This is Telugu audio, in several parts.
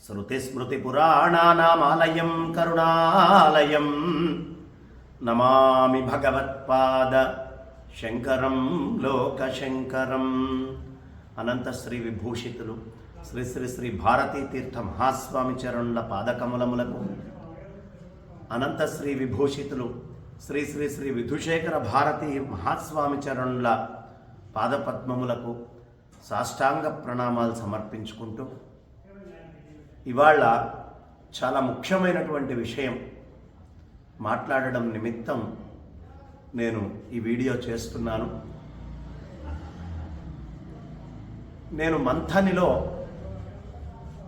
శృతిస్మృతిపురాణానామాలయం కరుణాలయం నమామి భగవత్పాద శంకరం లోకశంకరం. అనంత శ్రీ విభూషితులు శ్రీ శ్రీ శ్రీ భారతీ తీర్థ మహాస్వామి చరణుల పాదకమలములకు, అనంత శ్రీ విభూషితులు శ్రీ శ్రీ శ్రీ విధుశేఖర భారతీ మహాస్వామి చరణుల పాదపద్మములకు సాష్టాంగ ప్రణామాలు సమర్పించుకుంటూ, ఇవాళ చాలా ముఖ్యమైనటువంటి విషయం మాట్లాడడం నిమిత్తం నేను ఈ వీడియో చేస్తున్నాను. నేను మంథనిలో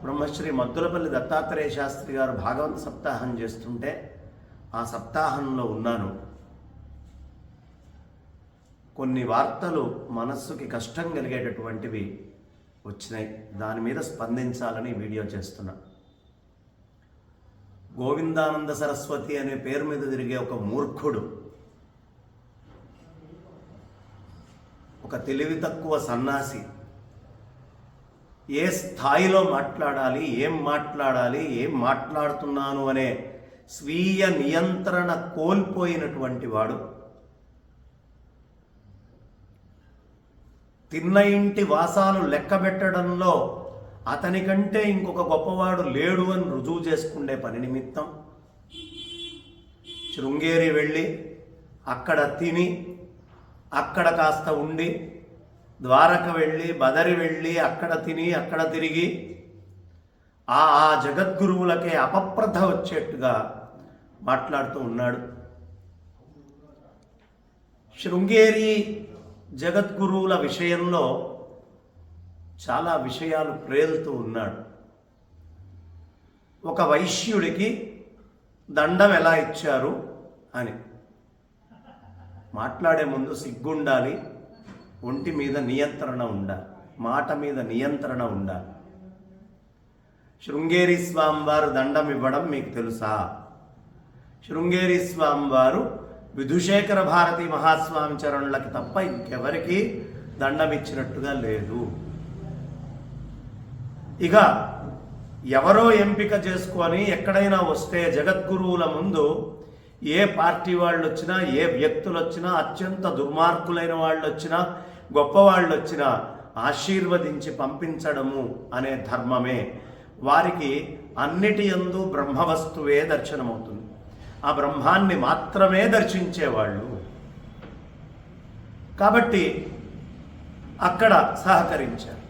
బ్రహ్మశ్రీ మద్దులపల్లి దత్తాత్రేయ శాస్త్రి గారు భాగవత సప్తాహం చేస్తుంటే ఆ సప్తాహంలో ఉన్నాను. కొన్ని వార్తలు మనస్సుకి కష్టం కలిగేటటువంటివి వచ్చినాయి. దాని మీద స్పందించాలని వీడియో చేస్తున్నా. గోవిందానంద సరస్వతి అనే పేరు మీద తిరిగే ఒక మూర్ఖుడు, ఒక తెలివి తక్కువ సన్నాసి ఏ స్థాయిలో మాట్లాడాలి, ఏం మాట్లాడుతున్నాను అనే స్వీయ నియంత్రణ కోల్పోయినటువంటి వాడు తిన్న ఇంటి వాసాలు లెక్కబెట్టడంలో అతనికంటే ఇంకొక గొప్పవాడు లేడు అని రుజువు చేసుకునే పని నిమిత్తం శృంగేరి వెళ్ళి అక్కడ తిని, అక్కడ కాస్త ఉండి, ద్వారక వెళ్ళి బదరి వెళ్ళి అక్కడ తిని అక్కడ తిరిగి ఆ జగద్గురువులకే అపప్రథ వచ్చేట్టుగా మాట్లాడుతూ ఉన్నాడు. శృంగేరి జగద్గురువుల విషయంలో చాలా విషయాలు ప్రేలుతూ ఉన్నాడు. ఒక వైశ్యుడికి దండం ఎలా ఇచ్చారు అని మాట్లాడే ముందు సిగ్గుండాలి, ఒంటి మీద నియంత్రణ ఉండాలి, మాట మీద నియంత్రణ ఉండాలి. శృంగేరి స్వామివారు దండం ఇవ్వడం మీకు తెలుసా? శృంగేరి స్వామివారు విధుశేఖర భారతీ మహాస్వామి చరణులకి తప్ప ఇంకెవరికి దండం ఇచ్చినట్టుగా లేదు. ఇక ఎవరో ఎంపిక చేసుకొని ఎక్కడైనా వస్తే జగద్గురువుల ముందు ఏ పార్టీ వాళ్ళు వచ్చినా, ఏ వ్యక్తులు వచ్చినా, అత్యంత దుర్మార్గులైన వాళ్ళు వచ్చినా, గొప్పవాళ్ళు వచ్చినా ఆశీర్వదించి పంపించడము అనే ధర్మమే. వారికి అన్నిటి యందు బ్రహ్మవస్తువే దర్శనమవుతుంది. ఆ బ్రహ్మాన్ని మాత్రమే దర్శించేవాళ్ళు. కాబట్టి అక్కడ సహకరించారు,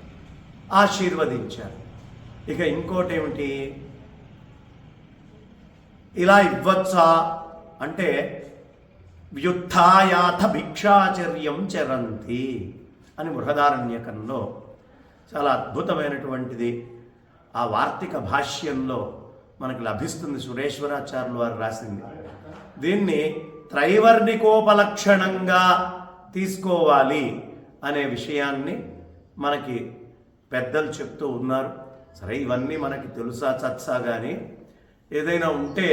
ఆశీర్వదించారు. ఇక ఇంకోటి ఏమిటి, ఇలా ఇవ్వచ్చా అంటే వ్యుత్థాయాథ భిక్షాచర్యం చరంతి అని బృహదారణ్యకంలో చాలా అద్భుతమైనటువంటిది ఆ వార్తిక భాష్యంలో మనకు లభిస్తుంది. సురేశ్వరాచార్యులు వారు రాసింది. దీన్ని త్రైవర్ణికోపలక్షణంగా తీసుకోవాలి అనే విషయాన్ని మనకి పెద్దలు చెప్తూ ఉన్నారు. సరే, ఇవన్నీ మనకి తెలుసా చచ్చా, కానీ ఏదైనా ఉంటే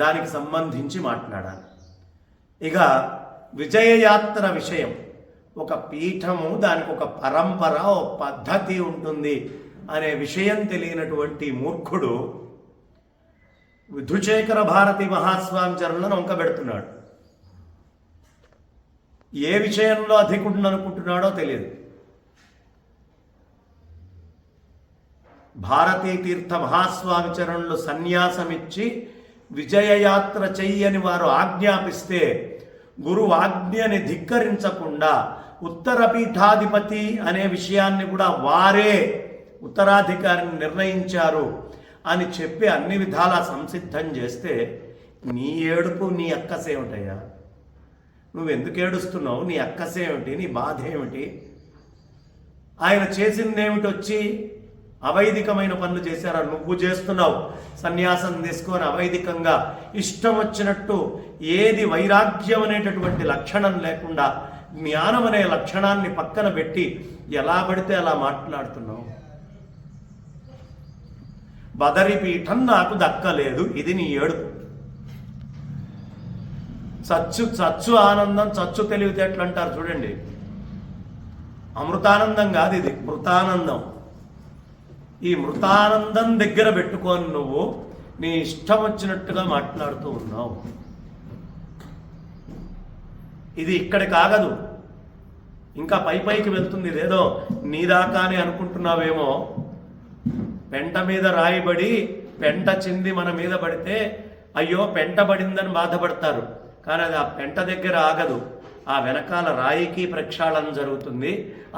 దానికి సంబంధించి మాట్లాడాలి. ఇక విజయయాత్ర విషయం, ఒక పీఠము, దానికి ఒక పరంపర, ఒక పద్ధతి ఉంటుంది అనే విషయం తెలియనటువంటి మూర్ఖుడు విధుశేఖర భారతీ మహాస్వామి చరణులను వంకబెడుతున్నాడు. ఏ విషయంలో అధికుడిని అనుకుంటున్నాడో తెలియదు. భారతీ తీర్థ మహాస్వామి చరణులు సన్యాసమిచ్చి విజయయాత్ర చెయ్యని వారు ఆజ్ఞాపిస్తే గురువు ఆజ్ఞని ధిక్కరించకుండా ఉత్తర పీఠాధిపతి అనే విషయాన్ని కూడా వారే ఉత్తరాధికారిని నిర్ణయించారు అని చెప్పి అన్ని విధాలా సంసిద్ధం చేస్తే నీ ఏడుపు, నీ అక్కసేమిటయ్యా? నువ్వెందుకు ఏడుస్తున్నావు? నీ అక్కసేమిటి? నీ బాధ ఏమిటి? ఆయన చేసిందేమిటి? వచ్చి అవైదికమైన పనులు చేశారా? నువ్వు చేస్తున్నావు. సన్యాసం తీసుకొని అవైదికంగా ఇష్టం వచ్చినట్టు, ఏది వైరాగ్యం అనేటటువంటి లక్షణం లేకుండా జ్ఞానం అనే లక్షణాన్ని పక్కన పెట్టి ఎలా పడితే అలా మాట్లాడుతున్నావు. బదరి పీఠం నాకు దక్కలేదు, ఇది నీ ఏడుపు. చచ్చు ఆనందం, చచ్చు తెలివితేటలు అంటారు చూడండి. అమృతానందం కాదు ఇది, మృతానందం. ఈ మృతానందం దగ్గర పెట్టుకొని నువ్వు నీ ఇష్టం వచ్చినట్టుగా మాట్లాడుతూ ఉన్నావు. ఇది ఇక్కడికి ఆగదు, ఇంకా పైకి వెళ్తుంది. ఇదేదో నీదాకానే అనుకుంటున్నావేమో. పెంట మీద రాయిబడి పెంట చింది మన మీద పడితే అయ్యో పెంట పడిందని బాధపడతారు, కానీ అది ఆ పెంట దగ్గర ఆగదు. ఆ వెనకాల రాయికి ప్రక్షాళన జరుగుతుంది.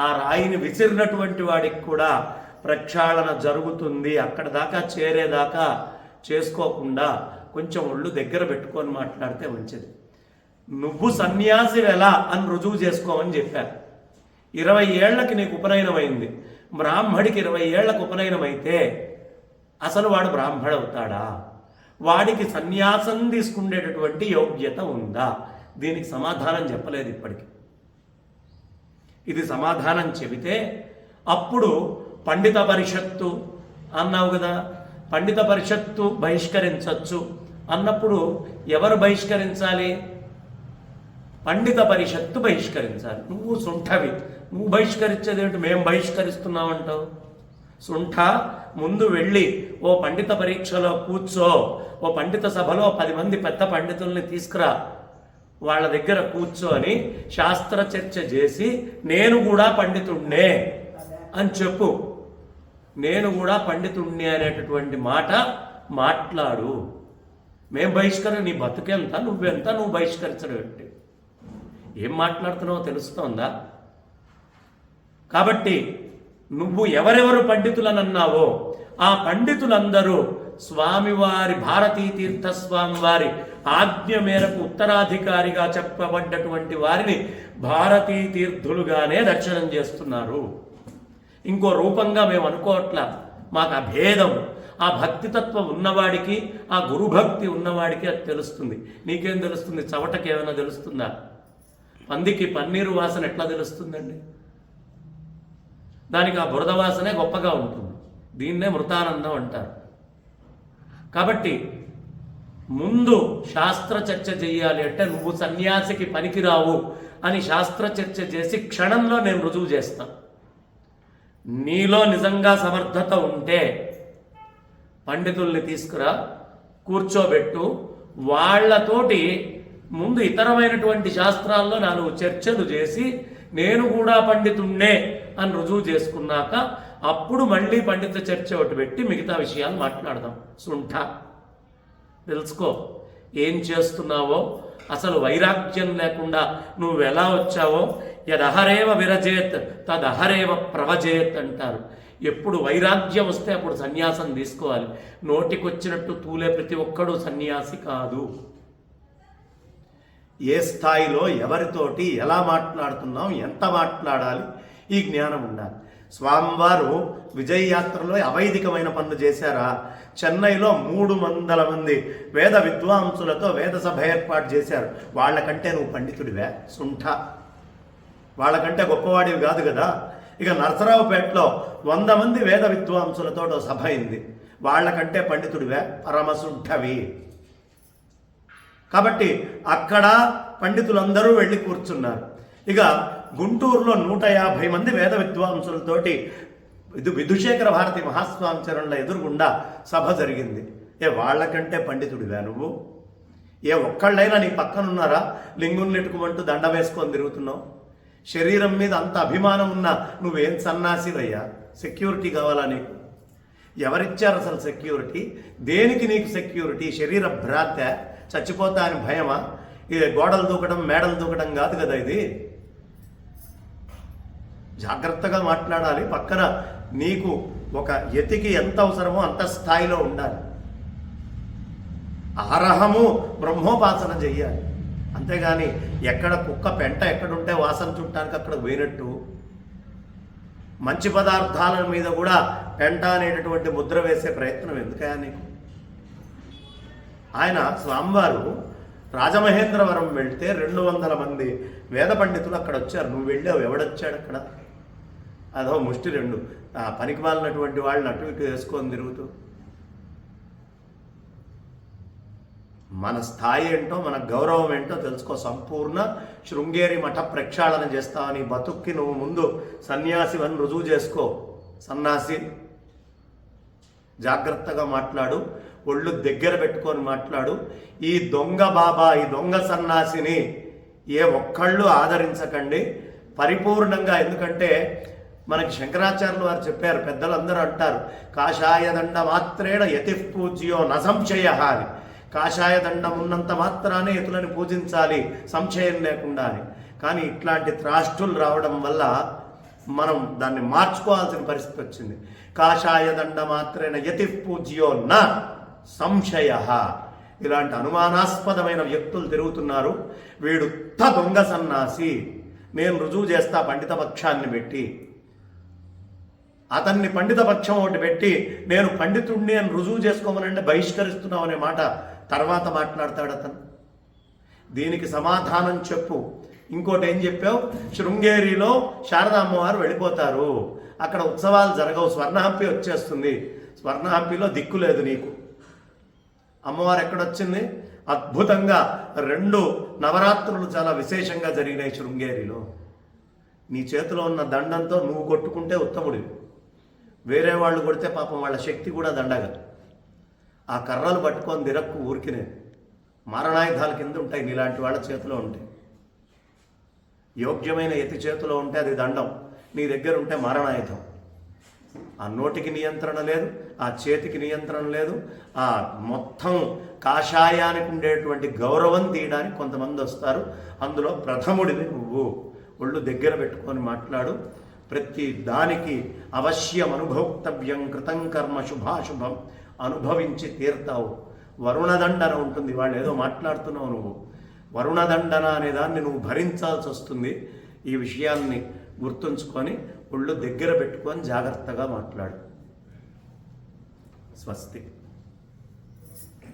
ఆ రాయిని విసిరినటువంటి వాడికి కూడా ప్రక్షాళన జరుగుతుంది. అక్కడ దాకా చేరేదాకా చేసుకోకుండా కొంచెం ఒళ్ళు దగ్గర పెట్టుకొని మాట్లాడితే మంచిది. నువ్వు సన్యాసి ఎలా అని రుజువు చేసుకోమని చెప్పారు. 20 ఏళ్లకి నీకు ఉపనయనమైంది. బ్రాహ్మడికి 20 ఏళ్లకు ఉపనయనమైతే అసలు వాడు బ్రాహ్మడు అవుతాడా? వాడికి సన్యాసం తీసుకునేటటువంటి యోగ్యత ఉందా? దీనికి సమాధానం చెప్పలేదు ఇప్పటికి. ఇది సమాధానం చెబితే అప్పుడు పండిత పరిషత్తు అన్నావు కదా, పండిత పరిషత్తు బహిష్కరించవచ్చు అన్నప్పుడు ఎవరు బహిష్కరించాలి? పండిత పరిషత్తు బహిష్కరించాలి. నువ్వు సుంఠవి, నువ్వు బహిష్కరించేది ఏమిటి? మేము బహిష్కరిస్తున్నామంటావు. సుంఠ, ముందు వెళ్ళి ఓ పండిత పరీక్షలో కూర్చో, ఓ పండిత సభలో 10 మంది పెద్ద పండితుల్ని తీసుకురా, వాళ్ళ దగ్గర కూర్చొని శాస్త్ర చర్చ చేసి నేను కూడా పండితుణ్ణే అని చెప్పు. నేను కూడా పండితుణ్ణి అనేటటువంటి మాట మాట్లాడు. మేం నీ బతుకెంత, నువ్వెంత, నువ్వు బహిష్కరించడం ఏంటి? ఏం మాట్లాడుతున్నావో తెలుస్తోందా? కాబట్టి నువ్వు ఎవరెవరు పండితులనన్నావో ఆ పండితులందరూ స్వామివారి భారతీ తీర్థ స్వామివారి ఆజ్ఞ మేరకు ఉత్తరాధికారిగా చెప్పబడ్డటువంటి వారిని భారతీ తీర్థులుగానే దర్శనం చేస్తున్నారు. ఇంకో రూపంగా మేము అనుకోవట్లా. మాకు అభేదం, ఆ భక్తితత్వం ఉన్నవాడికి, ఆ గురుభక్తి ఉన్నవాడికి అది తెలుస్తుంది. నీకేం తెలుస్తుంది? చవటకి ఏమైనా తెలుస్తుందా? పందికి పన్నీరు వాసన ఎట్లా తెలుస్తుందండి? దానికి ఆ బురద వాసనే గొప్పగా ఉంటుంది. దీన్నే మృతానందం అంటారు. కాబట్టి ముందు శాస్త్ర చర్చ చేయాలి అంటే నువ్వు సన్యాసికి పనికిరావు అని శాస్త్ర చర్చ చేసి క్షణంలో నేను రుజువు చేస్తాను. నీలో నిజంగా సమర్థత ఉంటే పండితుల్ని తీసుకురా, కూర్చోబెట్టు, వాళ్లతోటి ముందు ఇతరమైనటువంటి శాస్త్రాల్లో 4 చర్చలు చేసి నేను కూడా పండితుణ్ణే అని రుజువు చేసుకున్నాక అప్పుడు మళ్ళీ పండిత చర్చ ఒకటి పెట్టి మిగతా విషయాలు మాట్లాడదాం. సుంఠ, తెలుసుకో ఏం చేస్తున్నావో, అసలు వైరాగ్యం లేకుండా నువ్వు ఎలా వచ్చావో. యదహరేవ విరజేత్ తదహరేవ ప్రవజేత్ అంటారు. ఎప్పుడు వైరాగ్యం వస్తే అప్పుడు సన్యాసం తీసుకోవాలి. నోటికొచ్చినట్టు తూలే ప్రతి ఒక్కడూ సన్యాసి కాదు. ఏ స్థాయిలో ఎవరితోటి ఎలా మాట్లాడుతున్నాం, ఎంత మాట్లాడాలి, ఈ జ్ఞానం ఉండాలి. స్వామివారు విజయయాత్రలో అవైదికమైన పనులు చేశారా? చెన్నైలో 300 మంది వేద విద్వాంసులతో వేద సభ ఏర్పాటు చేశారు. వాళ్ళకంటే నువ్వు పండితుడివే సుంఠ? వాళ్ళకంటే గొప్పవాడివి కాదు కదా. ఇక నరసరావుపేటలో 100 మంది వేద విద్వాంసులతో సభ అయింది. వాళ్ళకంటే పండితుడివే? పరమసుంఠవి. కాబట్టి అక్కడ పండితులందరూ వెళ్ళి కూర్చున్నారు. ఇక గుంటూరులో 150 మంది వేద విద్వాంసులతోటి విధుశేఖర భారతి మహాస్వామి చరణుల ఎదురుగుండా సభ జరిగింది. వాళ్ళకంటే పండితుడివా నువ్వు? ఒక్కళ్ళైనా నీ పక్కనున్నారా? లింగుని నెట్టుకుమంటూ దండ వేసుకొని తిరుగుతున్నావు. శరీరం మీద అంత అభిమానం ఉన్నా నువ్వేం సన్నాసివయ్యా? సెక్యూరిటీ కావాలా నీకు? ఎవరిచ్చారు అసలు సెక్యూరిటీ? దేనికి నీకు సెక్యూరిటీ? శరీర భ్రాంత, చచ్చిపోతా అని భయమా? ఇది గోడలు దూకడం, మేడలు దూకడం కాదు కదా. ఇది జాగ్రత్తగా మాట్లాడాలి. పక్కన నీకు ఒక యతికి ఎంత అవసరమో అంత స్థాయిలో ఉండాలి. అర్హము బ్రహ్మోపాసన చెయ్యాలి. అంతేగాని ఎక్కడ కుక్క పెంట ఎక్కడుంటే వాసన చుట్టానికి అక్కడ పోయినట్టు మంచి పదార్థాల మీద కూడా పెంట అనేటటువంటి ముద్ర వేసే ప్రయత్నం ఎందుకయా నీకు? ఆయన స్వామివారు రాజమహేంద్రవరం వెళ్తే 200 మంది వేద పండితులు అక్కడ వచ్చారు. నువ్వు వెళ్ళావు, ఎవడొచ్చాడు అక్కడ? అదో ముష్టి 2 పనికి మాలినటువంటి వాళ్ళని అటు ఇటు వేసుకొని తిరుగుతూ. మన స్థాయి ఏంటో, మన గౌరవం ఏంటో తెలుసుకో. సంపూర్ణ శృంగేరి మఠ ప్రక్షాళన చేస్తావని బతుక్కి నువ్వు ముందు సన్యాసివని రుజువు చేసుకో. సన్నాసి జాగ్రత్తగా మాట్లాడు, ఒళ్ళు దగ్గర పెట్టుకొని మాట్లాడు. ఈ దొంగ బాబా, ఈ దొంగ సన్నాసిని ఏ ఒక్కళ్ళు ఆదరించకండి పరిపూర్ణంగా. ఎందుకంటే మనకి శంకరాచార్యులు వారు చెప్పారు, పెద్దలందరూ అంటారు, కాషాయ దండ మాత్రేణ యతి పూజ్యో నసంశయ అని. కాషాయ దండం ఉన్నంత మాత్రానే యతులని పూజించాలి సంశయం లేకుండా అని. కానీ ఇట్లాంటి త్రాష్టులు రావడం వల్ల మనం దాన్ని మార్చుకోవాల్సిన పరిస్థితి వచ్చింది. కాషాయ దండ మాత్రేణ యతి పూజ్యో న సంశయ. ఇలాంటి అనుమానాస్పదమైన వ్యక్తులు తిరుగుతున్నారు. వీడు దొంగ సన్నాసి, నేను రుజువు చేస్తా పండిత పక్షాన్ని పెట్టి, అతన్ని పండిత పక్షం ఒకటి పెట్టి నేను పండితుడిని అని రుజువు చేసుకోమనంటే బహిష్కరిస్తున్నావు అనే మాట తర్వాత మాట్లాడతాడు అతను. దీనికి సమాధానం చెప్పు. ఇంకోటి ఏం చెప్పావు, శృంగేరిలో శారదా అమ్మవారు వెళ్ళిపోతారు, అక్కడ ఉత్సవాలు జరగవు, స్వర్ణహంపి వచ్చేస్తుంది, స్వర్ణహంపిలో దిక్కు లేదు నీకు. అమ్మవారు ఎక్కడొచ్చింది? అద్భుతంగా 2 నవరాత్రులు చాలా విశేషంగా జరిగినాయి శృంగేరిలో. నీ చేతిలో ఉన్న దండంతో నువ్వు కొట్టుకుంటే ఉత్తముడివి, వేరే వాళ్ళు కొడితే పాపం వాళ్ళ శక్తి కూడా దండగా. ఆ కర్రలు పట్టుకొని దిరక్కు ఊరికినే మారణాయుధాల కింద ఉంటాయి, నీలాంటి వాళ్ళ చేతిలో ఉంటాయి. యోగ్యమైన యతి చేతిలో ఉంటే అది దండం, నీ దగ్గర ఉంటే మారణాయుధం. ఆ నోటికి నియంత్రణ లేదు, ఆ చేతికి నియంత్రణ లేదు. ఆ మొత్తం కాషాయానికి ఉండేటువంటి గౌరవం తీయడానికి కొంతమంది వస్తారు, అందులో ప్రథముడివి నువ్వు. ఒళ్ళు దగ్గర పెట్టుకొని మాట్లాడు. ప్రతి దానికి అవశ్యం అనుభోక్తవ్యం కృతం కర్మ శుభాశుభం, అనుభవించి తీరుతావు. వరుణదండన ఉంటుంది, వాళ్ళు ఏదో మాట్లాడుతున్నావు నువ్వు. వరుణదండన అనే దాన్ని నువ్వు భరించాల్సి వస్తుంది. ఈ విషయాన్ని గుర్తుంచుకొని ఒళ్ళు దగ్గర పెట్టుకొని జాగ్రత్తగా మాట్లాడు. స్వస్తి.